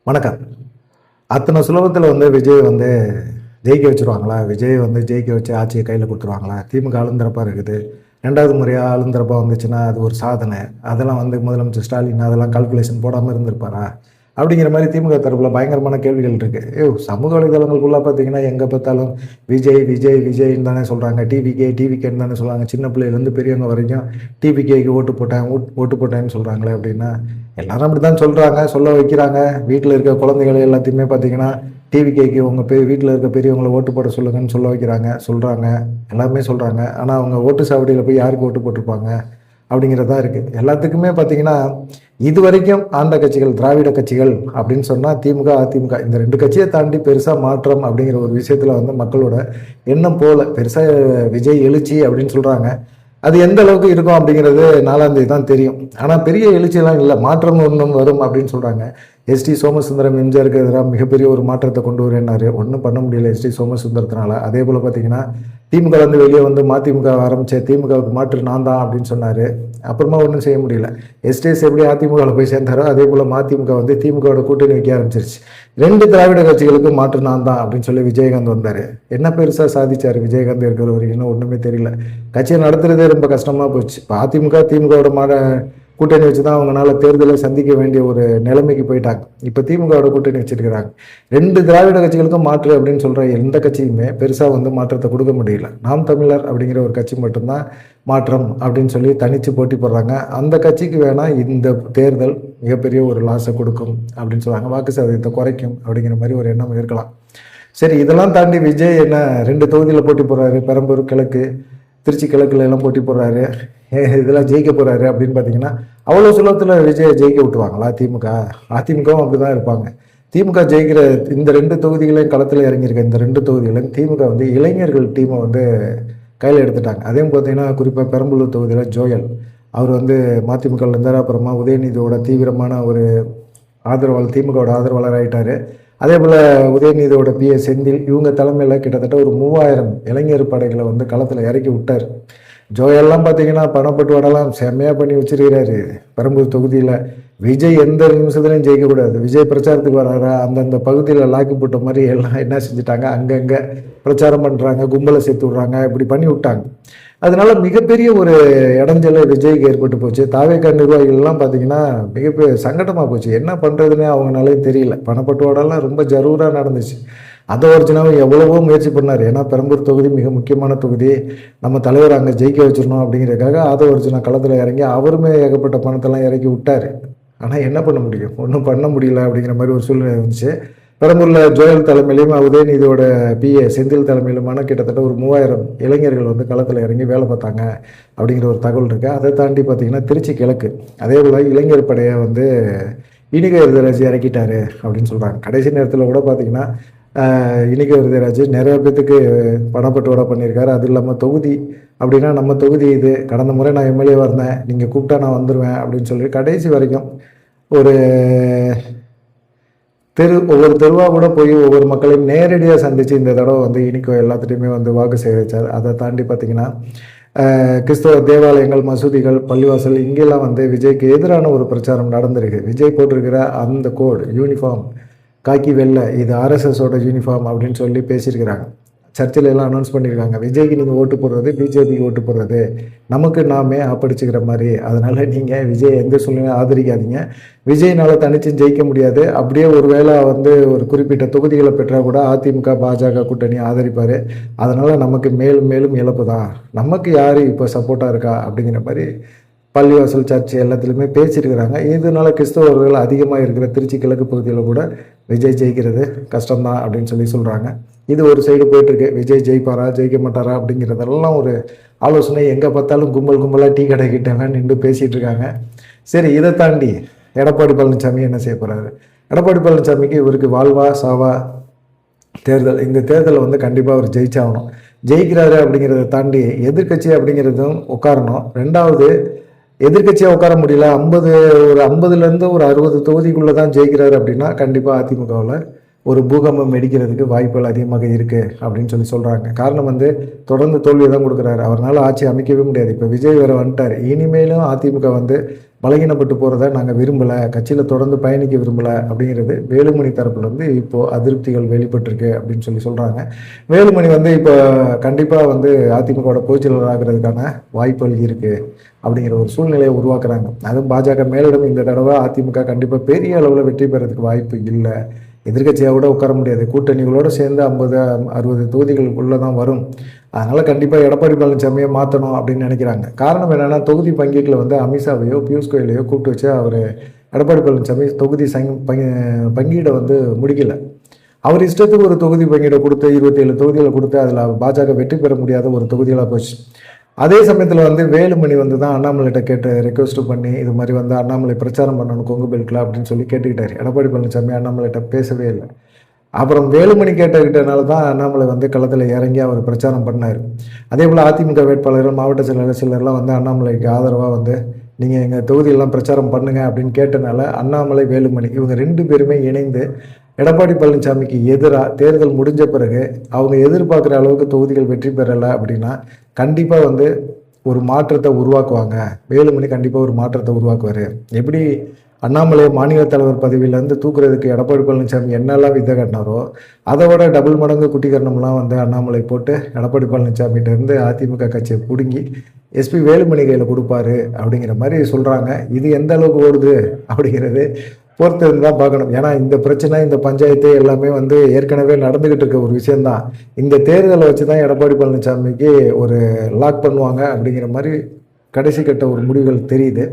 வணக்கம். அத்தனை சுலபத்தில் விஜய் ஜெயிக்க வச்சுருவாங்களா? விஜய் ஜெயிக்க வச்சு ஆட்சியை கையில் கொடுத்துருவாங்களா? திமுக ஆளுந்திரப்பாக இருக்குது. 2வது முறையாக ஆளுந்திரப்பாக வந்துச்சுன்னா அது ஒரு சாதனை. அதெல்லாம் முதலமைச்சர் ஸ்டாலின் அதெல்லாம் கால்குலேஷன் போடாமல் இருந்திருப்பாரா? அப்படிங்கிற மாதிரி திமுக தரப்பில் பயங்கரமான கேள்விகள் இருக்குது. சமூக வலைதளங்களுக்குள்ளே பார்த்தீங்கன்னா எங்கே பார்த்தாலும் விஜய் விஜய் விஜய்ன்னு தானே சொல்கிறாங்க. டிவிகேன்னு தானே சொல்கிறாங்க. சின்ன பிள்ளையிலேருந்து பெரியவங்க வரைக்கும் டிவிகேக்கு ஓட்டு போட்டேன்னு சொல்கிறாங்களே அப்படின்னா எல்லாரும் அப்படி தான் சொல்கிறாங்க, சொல்ல வைக்கிறாங்க. வீட்டில் இருக்க குழந்தைகள் எல்லாத்தையுமே பார்த்தீங்கன்னா டிவிகேக்கு உங்கள் வீட்டில் இருக்க பெரியவங்களை ஓட்டு போட சொல்லுங்கன்னு சொல்கிறாங்க எல்லாருமே சொல்கிறாங்க. ஆனால் அவங்க ஓட்டு சாவடியில் போய் யாருக்கு ஓட்டு போட்டிருப்பாங்க அப்படிங்கிறதா இருக்குது. எல்லாத்துக்குமே பார்த்தீங்கன்னா இது வரைக்கும் ஆண்ட கட்சிகள் திராவிட கட்சிகள் அப்படின்னு சொன்னால் திமுக அதிமுக இந்த 2 கட்சியை தாண்டி பெருசாக மாற்றம் அப்படிங்கிற ஒரு விஷயத்தில் மக்களோட எண்ணம் போல பெருசாக விஜய் எழுச்சி அப்படின்னு சொல்கிறாங்க. அது எந்த அளவுக்கு இருக்கும் அப்படிங்கிறது 4ஆம் தேதி தான் தெரியும். ஆனால் பெரிய எழுச்சியெல்லாம் இல்லை, மாற்றம் ஒன்றும் வரும் அப்படின்னு சொல்கிறாங்க. எஸ்டி சோமசுந்தரம் எம்ஜிஆருக்கு எதிராக மிகப்பெரிய ஒரு மாற்றத்தை கொண்டு வரேன்னாரு. ஒன்றும் பண்ண முடியல எஸ்டி சோமசுந்தரத்தினால. அதே போல் பார்த்தீங்கன்னா திமுக வெளியே மதிமுக ஆரம்பித்த திமுகவுக்கு மாற்று நான் தான் அப்படின்னு சொன்னார். அப்புறமா ஒன்றும் செய்ய முடியல. எஸ்டிஎஸ் எப்படி அதிமுகவில் போய் சேர்ந்தாரோ அதே போல் மதிமுக திமுகவோட கூட்டணி வைக்க ஆரம்பிச்சிருச்சு. 2 திராவிட கட்சிகளுக்கு மாற்று நான் தான் அப்படின்னு சொல்லி விஜயகாந்த் வந்தார். என்ன பெருசாக சாதிச்சார் விஜயகாந்த் இருக்கிற வரைக்கும் ஒன்றுமே தெரியல. கட்சியை நடத்துறதே ரொம்ப கஷ்டமாக போச்சு. இப்போ அதிமுக திமுகவோட கூட்டணி வச்சு தான் அவங்களால தேர்தலை சந்திக்க வேண்டிய ஒரு நிலைமைக்கு போயிட்டாங்க. இப்போ திமுகவோட கூட்டணி வச்சிருக்கிறாங்க. 2 திராவிட கட்சிகளுக்கும் மாற்று அப்படின்னு சொல்கிற எந்த கட்சியுமே பெருசாக மாற்றத்தை கொடுக்க முடியல. நாம் தமிழர் அப்படிங்கிற ஒரு கட்சி மட்டும்தான் மாற்றம் அப்படின்னு சொல்லி தனித்து போட்டி போடுறாங்க. அந்த கட்சிக்கு வேணால் இந்த தேர்தல் மிகப்பெரிய ஒரு லாஸை கொடுக்கும் அப்படின்னு சொல்கிறாங்க. வாக்கு சதவீதத்தை குறைக்கும் அப்படிங்கிற மாதிரி ஒரு எண்ணம் இருக்கலாம். சரி, இதெல்லாம் தாண்டி விஜய் என்ன 2 தொகுதியில் போட்டி போடுறாரு. பெரம்பூர் கிழக்கு, திருச்சி கிழக்குல எல்லாம் போட்டி போடுறாரு. இதெல்லாம் ஜெயிக்க போகிறாரு அப்படின்னு பார்த்தீங்கன்னா அவ்வளோ சுலபத்தில் விஜயை ஜெயிக்க விட்டுவாங்களா? அதிமுகவும் அப்படி தான் இருப்பாங்க. திமுக ஜெயிக்கிற இந்த 2 தொகுதிகளையும் களத்தில் இறங்கியிருக்க இந்த 2 தொகுதிகளையும் திமுக இளைஞர்கள் டீமை கையில் எடுத்துட்டாங்க. அதே பார்த்தீங்கன்னா குறிப்பாக பெரம்பலூர் தொகுதியில் ஜோயல் அவர் மதிமுகவில் இருந்தார். அப்புறமா உதயநிதியோட தீவிரமான ஒரு ஆதரவாளர், திமுகவோட ஆதரவாளர் ஆகிட்டார். அதே போல் உதயநிதியோட பிஎஸ் செந்தில் இவங்க தலைமையில் கிட்டத்தட்ட ஒரு 3000 இளைஞர் படைகளை களத்தில் இறக்கி விட்டார். ஜோயெல்லாம் பார்த்தீங்கன்னா பணப்பட்டுவாடெல்லாம் செம்மையாக பண்ணி வச்சிருக்கிறாரு. பெரம்பூர் தொகுதியில் விஜய் எந்த நிமிஷத்துலையும் ஜெயிக்கக்கூடாது. விஜய் பிரச்சாரத்துக்கு வராரா அந்தந்த பகுதியில் லாக்கி போட்ட மாதிரி எல்லாம் என்ன செஞ்சுட்டாங்க, அங்கங்கே பிரச்சாரம் பண்ணுறாங்க, கும்பலை சேர்த்து விட்றாங்க, இப்படி பண்ணி விட்டாங்க. அதனால மிகப்பெரிய ஒரு இடைஞ்சலை விஜய்க்கு ஏற்பட்டு போச்சு. தாவேகா நிர்வாகிகள்லாம் பார்த்தீங்கன்னா மிகப்பெரிய சங்கடமாக போச்சு. என்ன பண்ணுறதுன்னே அவங்களாலே தெரியல. பணப்பட்டுவாடெல்லாம் ரொம்ப ஜரூராக நடந்துச்சு. அதை ஒரிஜினாவும் எவ்வளவோ முயற்சி பண்ணார். ஏன்னா பெரம்பூர் தொகுதி மிக முக்கியமான தொகுதி, நம்ம தலைவர் அங்கே ஜெயிக்க வச்சிடணும் அப்படிங்கிறதுக்காக அதை ஒரிஜினா களத்தில் இறங்கி அவருமே ஏகப்பட்ட பணத்தெல்லாம் இறக்கி விட்டார். ஆனால் என்ன பண்ண முடியும், ஒன்றும் பண்ண முடியல அப்படிங்கிற மாதிரி ஒரு சூழ்நிலை இருந்துச்சு. பெரம்பூரில் ஜோயல் தலைமையிலையும் உதயநிதியோட பிஏ செந்தில் தலைமையிலுமான கிட்டத்தட்ட ஒரு 3000 இளைஞர்கள் களத்தில் இறங்கி வேலை பார்த்தாங்க அப்படிங்கிற ஒரு தகவல் இருக்குது. அதை தாண்டி பார்த்திங்கன்னா திருச்சி கிழக்கு அதே போல் இளைஞர் படையை இனிகை விருதராஜ் இறக்கிட்டாரு அப்படின்னு சொல்கிறாங்க. கடைசி நேரத்தில் கூட பார்த்திங்கன்னா இனிகை விருதராஜ் நிறைய பேத்துக்கு பணப்பட்டுவாடா பண்ணியிருக்காரு. அது இல்லாமல் தொகுதி அப்படின்னா நம்ம தொகுதி இது, கடந்த முறை நான் எம்எல்ஏ வந்தேன், நீங்கள் கூப்பிட்டா நான் வந்துடுவேன் அப்படின்னு சொல்லி கடைசி வரைக்கும் ஒரு ஒவ்வொரு தெருவாக கூட போய் ஒவ்வொரு மக்களையும் நேரடியாக சந்தித்து இந்த தடவை இனிக்கோ எல்லாத்துட்டையுமே வாக்கு சேகரித்தார். அதை தாண்டி பார்த்திங்கன்னா கிறிஸ்தவ தேவாலயங்கள், மசூதிகள், பள்ளிவாசல் இங்கெல்லாம் விஜய்க்கு எதிரான ஒரு பிரச்சாரம் நடந்திருக்கு. விஜய் போட்டிருக்கிற அந்த கோட் யூனிஃபார்ம் காக்கி வெள்ளை இது ஆர்எஸ்எஸோட யூனிஃபார்ம் அப்படின்னு சொல்லி பேசியிருக்கிறாங்க. சர்ச்சில் எல்லாம் அனௌன்ஸ் பண்ணியிருக்காங்க, விஜய்க்கு நீங்கள் ஓட்டு போடுறது பிஜேபிக்கு ஓட்டு போடுறது நமக்கு நாமே ஆப்படிச்சுக்கிற மாதிரி, அதனால் நீங்கள் விஜய் எந்த சூழ்நிலையும் ஆதரிக்காதீங்க. விஜய்னால் தனித்து ஜெயிக்க முடியாது. அப்படியே ஒரு வேளை ஒரு குறிப்பிட்ட தொகுதிகளை பெற்றால் கூட அதிமுக பாஜக கூட்டணி ஆதரிப்பார். அதனால் நமக்கு மேலும் மேலும் இழப்பு தான், நமக்கு யார் இப்போ சப்போர்ட்டாக இருக்கா அப்படிங்கிற மாதிரி பள்ளிவாசல் சர்ச் எல்லாத்துலேயுமே பேசியிருக்கிறாங்க. இதனால கிறிஸ்தவர்கள் அதிகமாக இருக்கிற திருச்சி கிழக்கு பகுதியில் கூட விஜய் ஜெயிக்கிறது கஷ்டம்தான் அப்படின்னு சொல்கிறாங்க. இது ஒரு சைடு போயிட்டுருக்கு. விஜய் ஜெயிப்பாரா ஜெயிக்க மாட்டாரா அப்படிங்கிறதெல்லாம் ஒரு ஆலோசனை. எங்கே பார்த்தாலும் கும்பலாக டீ கடை கிட்டலாம் நின்று பேசிகிட்டு இருக்காங்க. சரி, இதை தாண்டி எடப்பாடி பழனிசாமி என்ன செய்ய போகிறாரு? எடப்பாடி பழனிசாமிக்கு இவருக்கு வாழ்வா சாவா தேர்தல். இந்த தேர்தலை கண்டிப்பாக அவர் ஜெயிச்சாகணும். ஜெயிக்கிறாரு அப்படிங்கிறத தாண்டி எதிர்கட்சி அப்படிங்கிறதும் உட்காரணும். 2வது எதிர்கட்சியாக உட்கார முடியல, ஒரு 50லேருந்து ஒரு 60 தொகுதிக்குள்ளே தான் ஜெயிக்கிறாரு அப்படின்னா கண்டிப்பாக அதிமுகவில் ஒரு பூகம்பம் வெடிக்கிறதுக்கு வாய்ப்புகள் அதிகமாக இருக்குது அப்படின்னு சொல்கிறாங்க. காரணம் வந்து தொடர்ந்து தோல்வியை தான் கொடுக்குறாரு. அவரால் ஆட்சி அமைக்கவே முடியாது. இப்போ விஜய் வேறு வந்துட்டார். இனிமேலும் அதிமுக வந்து பலகீனப்பட்டு போகிறத நாங்கள் விரும்பலை, கட்சியில் தொடர்ந்து பயணிக்க விரும்பலை அப்படிங்கிறது வேலுமணி தரப்புல வந்து இப்போது அதிருப்திகள் வெளிப்பட்டிருக்கு அப்படின்னு சொல்கிறாங்க. வேலுமணி வந்து இப்போ கண்டிப்பாக வந்து அதிமுகவோட பொதுச்செயலாளர் ஆகிறதுக்கான வாய்ப்புகள் இருக்குது அப்படிங்கிற ஒரு சூழ்நிலையை உருவாக்குறாங்க. அதுவும் பாஜக மேலிடம் இந்த தடவை அதிமுக கண்டிப்பாக பெரிய அளவில் வெற்றி பெறதுக்கு வாய்ப்பு இல்லை. எதிர்கட்சியாக கூட உட்கார முடியாது. கூட்டணிகளோடு சேர்ந்து 50-60 தொகுதிகளுக்குள்ளே தான் வரும். அதனால் கண்டிப்பாக எடப்பாடி பழனிசாமியை மாற்றணும் அப்படின்னு நினைக்கிறாங்க. காரணம் என்னென்னா, தொகுதி பங்கீட்டில் வந்து அமித்ஷாவையோ பியூஷ் கோயலையோ கூப்பிட்டு வச்சு அவர் எடப்பாடி பழனிசாமி தொகுதி பங்கீடை வந்து முடிக்கலை. அவர் இஷ்டத்துக்கு ஒரு தொகுதி பங்கீடை கொடுத்து 27 தொகுதிகளை கொடுத்து அதில் பாஜக வெற்றி பெற முடியாத ஒரு தொகுதிகளாக போச்சு. அதே சமயத்தில் வந்து வேலுமணி வந்து தான் அண்ணாமலைகிட்ட கேட்டு ரெக்வஸ்ட் பண்ணி இது மாதிரி வந்து அண்ணாமலை பிரச்சாரம் பண்ணணும் கொங்கு பெல்ட்டில் அப்படின்னு சொல்லி கேட்டுக்கிட்டாரு. எடப்பாடி பழனிசாமி அண்ணாமலைகிட்ட பேசவே இல்லை. அப்புறம் வேலுமணி கேட்டுக்கிட்டனால தான் அண்ணாமலை வந்து களத்தில் இறங்கி அவர் பிரச்சாரம் பண்ணார். அதே போல் அதிமுக வேட்பாளர்கள் மாவட்ட செயலாளர் சிலர்லாம் வந்து அண்ணாமலைக்கு ஆதரவாக வந்து நீங்கள் எங்கள் தொகுதியெல்லாம் பிரச்சாரம் பண்ணுங்க அப்படின்னு கேட்டனால அண்ணாமலை வேலுமணி இவங்க 2 பேருமே இணைந்து எடப்பாடி பழனிசாமிக்கு எதிராக தேர்தல் முடிஞ்ச பிறகு அவங்க எதிர்பார்க்குற அளவுக்கு தொகுதிகள் வெற்றி பெறலை அப்படின்னா கண்டிப்பாக வந்து ஒரு மாற்றத்தை உருவாக்குவாங்க. வேலுமணி கண்டிப்பாக ஒரு மாற்றத்தை உருவாக்குவார். எப்படி அண்ணாமலை மாநில தலைவர் பதவியிலேருந்து தூக்குறதுக்கு எடப்பாடி பழனிசாமி என்னெல்லாம் வித்தை காட்டினாரோ அதை விட டபுள் மடங்கு குட்டிகரணம்லாம் வந்து அண்ணாமலை போட்டு எடப்பாடி பழனிசாமிகிட்டேருந்து அதிமுக கட்சியை பிடுங்கி எஸ்பி வேலுமணி கையில் கொடுப்பாரு அப்படிங்கிற மாதிரி சொல்கிறாங்க. இது எந்த அளவுக்கு ஓடுது அப்படிங்கிறது பொறுத்து தான் பார்க்கணும். ஏன்னா இந்த பிரச்சனை, இந்த பஞ்சாயத்து எல்லாமே வந்து ஏற்கனவே நடந்துக்கிட்டு இருக்க ஒரு விஷயந்தான். இந்த தேர்தலை வச்சு தான் எடப்பாடி பழனிசாமிக்கு ஒரு லாக் பண்ணுவாங்க அப்படிங்கிற மாதிரி கடைசி கட்ட ஒரு முடிவுகள் தெரியுது.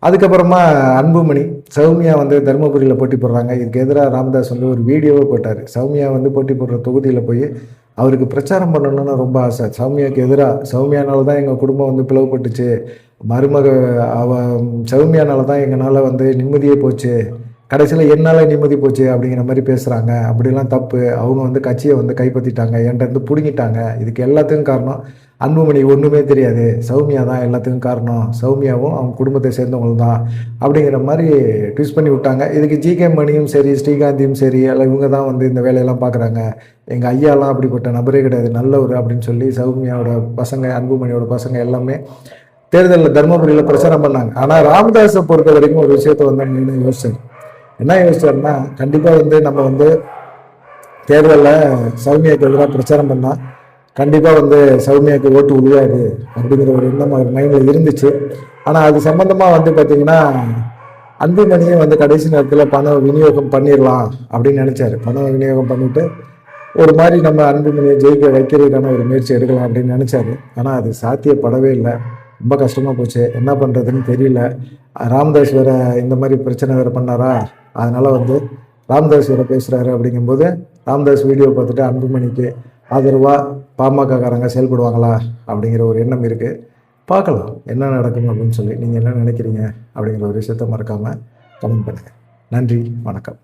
அதுக்கப்புறமா அன்புமணி சௌமியா வந்து தருமபுரியில் போட்டி போடுறாங்க. இதுக்கு எதிராக ராமதாஸ் வந்து ஒரு வீடியோவை போட்டார். சௌமியா வந்து போட்டி போடுற தொகுதியில் போய் அவருக்கு பிரச்சாரம் பண்ணணும்னு ரொம்ப ஆசை. சௌமியாவுக்கு எதிராக சௌமியானால தான் எங்கள் குடும்பம் வந்து பிளவுபட்டுச்சு, மருமக சௌமியானால தான் எங்களால் வந்து நிம்மதியே போச்சு, கடைசியில் என்னால் நிம்மதி போச்சு அப்படிங்கிற மாதிரி பேசுகிறாங்க. அப்படிலாம் தப்பு. அவங்க வந்து கட்சியை வந்து கைப்பற்றிட்டாங்க, என்கிட்ட இருந்து பிடுங்கிட்டாங்க. இதுக்கு எல்லாத்துக்கும் காரணம் அன்புமணி, ஒன்றுமே தெரியாது, சௌமியா தான் எல்லாத்துக்கும் காரணம், சௌமியாவும் அவங்க குடும்பத்தை சேர்ந்தவங்க தான் அப்படிங்கிற மாதிரி ட்விஸ்ட் பண்ணி விட்டாங்க. இதுக்கு ஜிகே மணியும் சரி, ஸ்ரீகாந்தியும் சரி, எல்லாம் இவங்க தான் வந்து இந்த வேலையெல்லாம் பார்க்குறாங்க. எங்கள் ஐயாலாம் அப்படிப்பட்ட நபரே கிடையாது, நல்லவர் அப்படின்னு சொல்லி சௌமியாவோட பசங்க, அன்புமணியோட பசங்க எல்லாமே தேர்தலில் தர்மபுரியில் பிரச்சாரம் பண்ணாங்க. ஆனால் ராமதாஸை பொறுத்த வரைக்கும் ஒரு விஷயத்த வந்து மெயினாக யோசிச்சார். என்ன யோசிச்சாருன்னா, கண்டிப்பாக வந்து நம்ம வந்து தேர்தலில் சௌமியாவுக்கு எதிராக பிரச்சாரம் பண்ணால் கண்டிப்பாக வந்து சௌமியாவுக்கு ஓட்டு உழுவாது அப்படிங்கிற ஒரு எண்ணம் அவர் மைண்டில் இருந்துச்சு. ஆனால் அது சம்மந்தமாக வந்து பார்த்திங்கன்னா அன்புமணியை வந்து கடைசி நேரத்தில் பண விநியோகம் பண்ணிடலாம் அப்படின்னு நினச்சாரு. பண விநியோகம் பண்ணிவிட்டு ஒரு மாதிரி நம்ம அன்புமணியை ஜெயிக்க வைக்கிறதுக்கான ஒரு முயற்சி எடுக்கலாம் அப்படின்னு நினச்சாரு. ஆனால் அது சாத்தியப்படவே இல்லை. ரொம்ப கஷ்டமாக போச்சு. என்ன பண்ணுறதுன்னு தெரியல. ராமதாஸ் வேறு இந்த மாதிரி பிரச்சனை வேறு பண்ணாரா, அதனால் வந்து ராமதாஸ் வேறு பேசுகிறாரு. அப்படிங்கும்போது ராமதாஸ் வீடியோ பார்த்துட்டு அன்புமணிக்கு ஆதரவாக பாமகக்காரங்க செயல்படுவாங்களா அப்படிங்கிற ஒரு எண்ணம் இருக்குது. பார்க்கலாம் என்ன நடக்கும் அப்படின்னு சொல்லி. நீங்கள் என்ன நினைக்கிறீங்க அப்படிங்கிற ஒரு விஷயத்த மறக்காமல் கமெண்ட் பண்ணுங்கள். நன்றி, வணக்கம்.